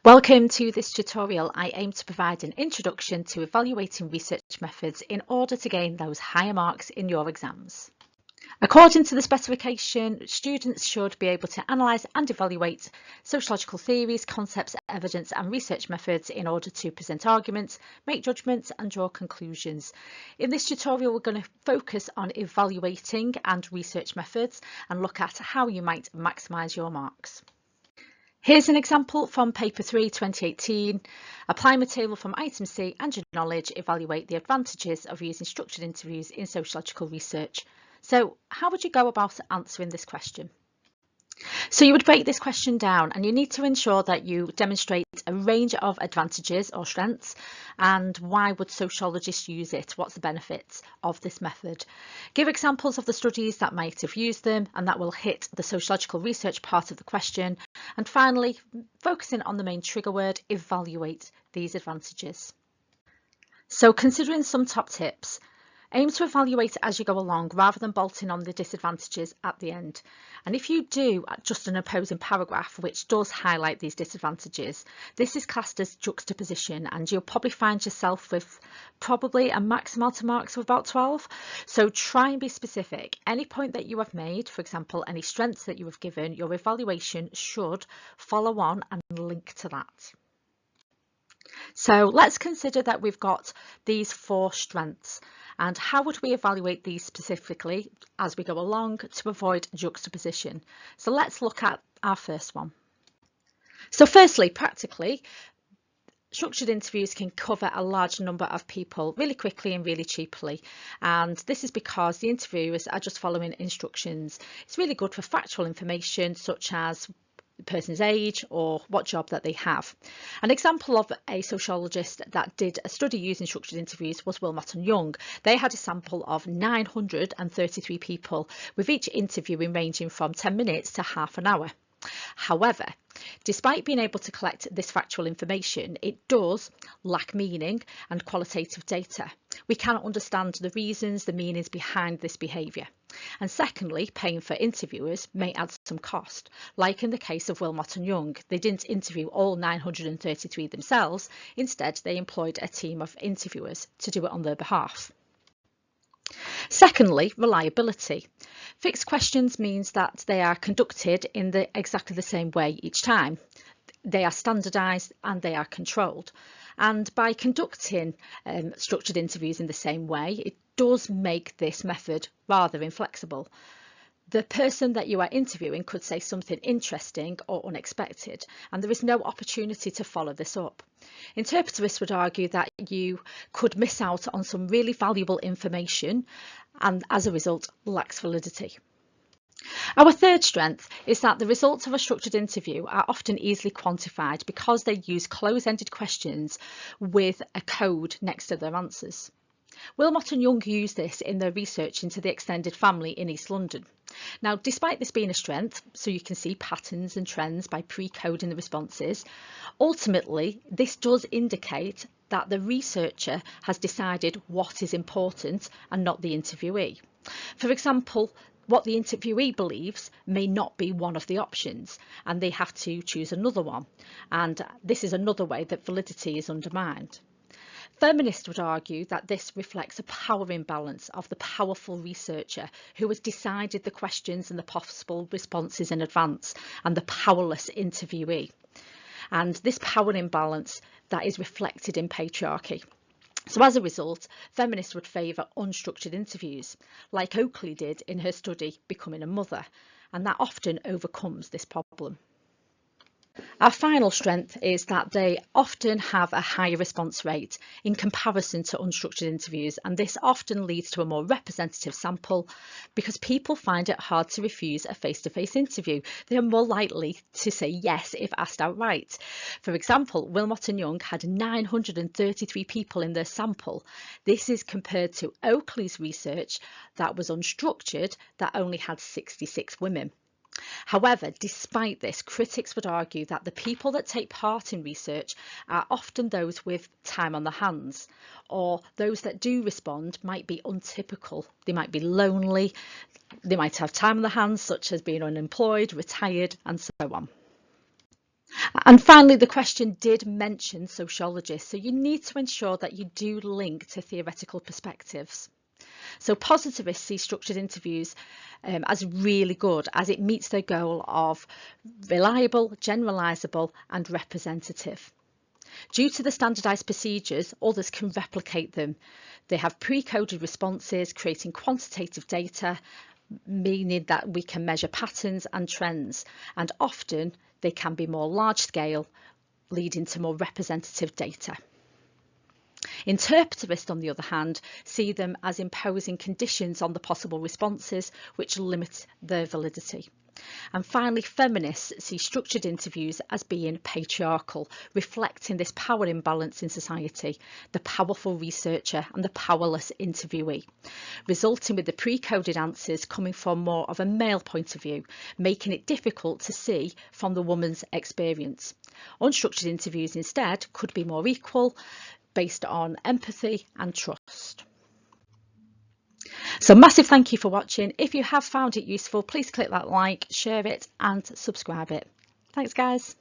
Welcome to this tutorial. I aim to provide an introduction to evaluating research methods in order to gain those higher marks in your exams. According to the specification, students should be able to analyse and evaluate sociological theories, concepts, evidence and research methods in order to present arguments, make judgments and draw conclusions. In this tutorial, we're going to focus on evaluating and research methods and look at how you might maximise your marks. Here's an example from paper 3 2018. Apply material from item C and your knowledge, evaluate the advantages of using structured interviews in sociological research. So how would you go about answering this question? So you would break this question down and you need to ensure that you demonstrate a range of advantages or strengths and why would sociologists use it? What's the benefits of this method? Give examples of the studies that might have used them and that will hit the sociological research part of the question. And finally, focusing on the main trigger word, evaluate these advantages. So considering some top tips, aim to evaluate as you go along rather than bolting on the disadvantages at the end. And if you do just an opposing paragraph which does highlight these disadvantages, this is classed as juxtaposition and you'll probably find yourself with probably a max amount of marks of about 12. So try and be specific. Any point that you have made, for example, any strengths that you have given, your evaluation should follow on and link to that. So let's consider that we've got these 4 strengths. And how would we evaluate these specifically as we go along to avoid juxtaposition? So let's look at our first one. So firstly, practically, structured interviews can cover a large number of people really quickly and really cheaply. And this is because the interviewers are just following instructions. It's really good for factual information such as the person's age or what job that they have. An example of a sociologist that did a study using structured interviews was Wilmot and Young. They had a sample of 933 people, with each interviewing ranging from 10 minutes to half an hour. However, despite being able to collect this factual information, it does lack meaning and qualitative data. We cannot understand the reasons, the meanings behind this behaviour. And secondly, paying for interviewers may add some cost. Like in the case of Wilmot and Young, they didn't interview all 933 themselves. Instead, they employed a team of interviewers to do it on their behalf. Secondly, reliability. Fixed questions means that they are conducted in exactly the same way each time. They are standardised and they are controlled. And by conducting structured interviews in the same way, it does make this method rather inflexible. The person that you are interviewing could say something interesting or unexpected, and there is no opportunity to follow this up. Interpreters would argue that you could miss out on some really valuable information and as a result lacks validity. Our third strength is that the results of a structured interview are often easily quantified because they use close-ended questions with a code next to their answers. Wilmot and Young used this in their research into the extended family in East London. Now, despite this being a strength, so you can see patterns and trends by pre-coding the responses, ultimately this does indicate that the researcher has decided what is important and not the interviewee. For example, what the interviewee believes may not be one of the options and they have to choose another one, and this is another way that validity is undermined. Feminists would argue that this reflects a power imbalance of the powerful researcher who has decided the questions and the possible responses in advance, and the powerless interviewee. And this power imbalance that is reflected in patriarchy. So as a result, feminists would favour unstructured interviews, like Oakley did in her study Becoming a Mother, and that often overcomes this problem. Our final strength is that they often have a higher response rate in comparison to unstructured interviews, and this often leads to a more representative sample because people find it hard to refuse a face-to-face interview. They are more likely to say yes if asked outright. For example, Wilmot and Young had 933 people in their sample. This is compared to Oakley's research that was unstructured that only had 66 women. However, despite this, critics would argue that the people that take part in research are often those with time on their hands, or those that do respond might be untypical. They might be lonely, they might have time on their hands, such as being unemployed, retired, and so on. And finally, the question did mention sociology, so you need to ensure that you do link to theoretical perspectives. So positivists see structured interviews as really good, as it meets their goal of reliable, generalisable and representative. Due to the standardised procedures, others can replicate them. They have pre-coded responses, creating quantitative data, meaning that we can measure patterns and trends, and often they can be more large scale, leading to more representative data. Interpretivists, on the other hand, see them as imposing conditions on the possible responses, which limit their validity. And finally, feminists see structured interviews as being patriarchal, reflecting this power imbalance in society, the powerful researcher and the powerless interviewee, resulting with the pre-coded answers coming from more of a male point of view, making it difficult to see from the woman's experience. Unstructured interviews instead could be more equal, based on empathy and trust. So massive thank you for watching. If you have found it useful, please click that like, share it and subscribe it. Thanks guys.